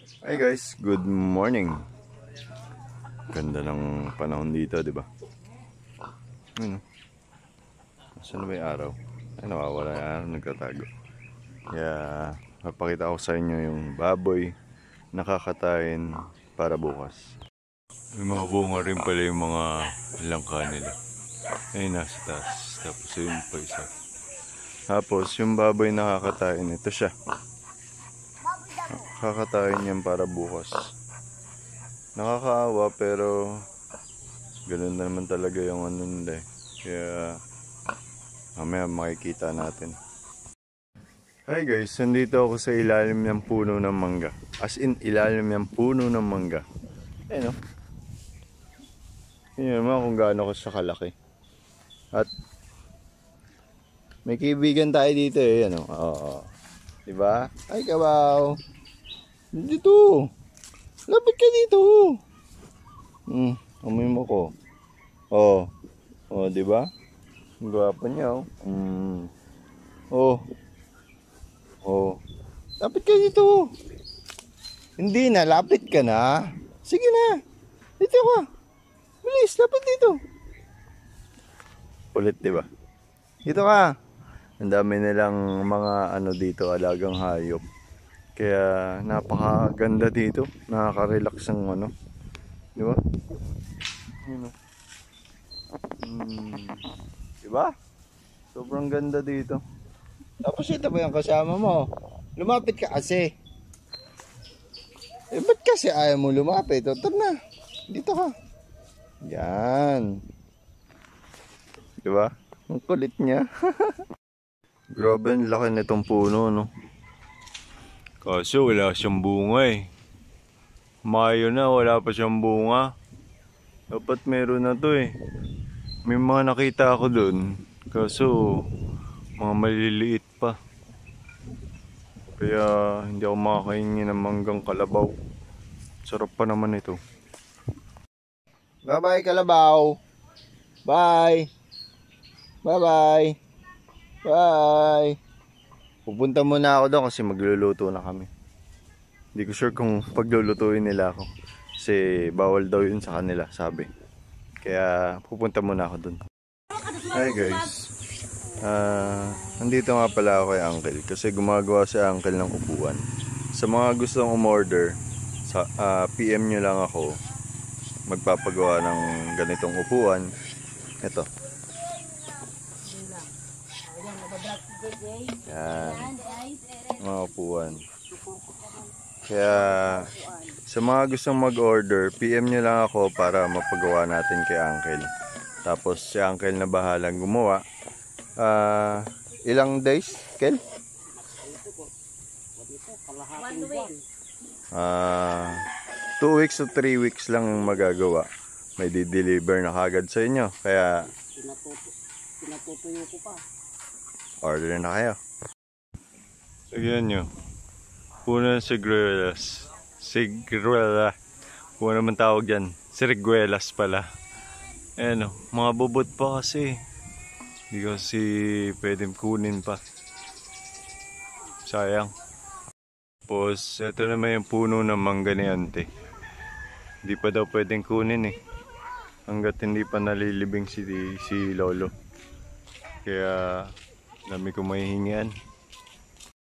Hi guys, good morning. Ganda ng panahon dito, di ba? Ano? Saan ba yung araw? Ay, nawawala yung araw, nagtatago. Kaya, mapakita ko sa inyo yung baboy nakakatayin para bukas. May mga bunga rin pala yung mga langka nila. Ay, nasa taas. Tapos yun pa isa. Tapos, yung baboy nakakatayin, ito siya. Kakatayin yan para bukas. Nakakaawa pero ganoon na naman talaga yung ano nila eh. Kaya mamaya makikita natin. Hi guys, nandito ako sa ilalim ng puno ng mangga. As in, ilalim ng puno ng mangga. Ayun o. Yun naman kung gaano ko siya kalaki. At may kaibigan tayo dito eh. Ano? Oo. Diba? Ay kabaw. Dito. Lapit ka dito. Amoy mo ko. Oh. Oh, di ba? Ang gwapo niya, oh. Oh. Oh. Lapit ka dito. Hindi na, lapit ka na. Sige na. Dito ka. Bilis, lapit dito. Ulit, di ba? Dito ka. Ang dami nilang mga ano dito, alagang hayop. Kaya napakaganda dito. Nakaka-relax ang ano. Di ba? Ano? Diba? Sobrang ganda dito. Tapos ito ba yung kasama mo? Lumapit ka kasi. Eh ba't kasi ayaw mo lumapit? O tara na. Dito ka. Yan. Diba? Ang kulit niya. Grabe, ang laki nitong puno, no? Kaso wala siyang bunga eh. Mayo na, wala pa siyang bunga. Dapat meron na to eh. May mga nakita ako dun. Kaso mga maliliit pa. Kaya hindi ako makakahingi ng manggang kalabaw. Sarap pa naman ito. Bye bye kalabaw. Bye. Bye bye. Bye. Pupunta muna ako doon kasi magluluto na kami. Hindi ko sure kung paglulutuin nila ako. Kasi bawal daw yun sa kanila, sabi. Kaya pupunta muna ako dun. Hi guys. Nandito nga pala ako kay Uncle. Kasi gumagawa si Uncle ng upuan. Sa mga gustong umorder, PM nyo lang ako. Magpapagawa ng ganitong upuan. Ito. Yan. Mga upuan. Kaya sa mga gustong mag-order, PM nyo lang ako para mapagawa natin kay Uncle. Tapos si Uncle na bahalang gumawa. Ilang days, Kel? 2 weeks to 3 weeks lang magagawa. May di-deliver na kagad sa inyo. Kaya pinatutuyo ko pa. Order na kayo. Sagyan nyo. Puno ng siguelas. Siguela. Kung ano man tawag yan. Siguelas pala. Ayan o. Mga bubot pa kasi. Hindi kasi pwedeng kunin pa. Sayang. Tapos ito naman yung puno ng mangga ni Ante. Hindi pa daw pwedeng kunin eh. Hanggat hindi pa nalilibing si Lolo. Kaya dami ko mahihingian.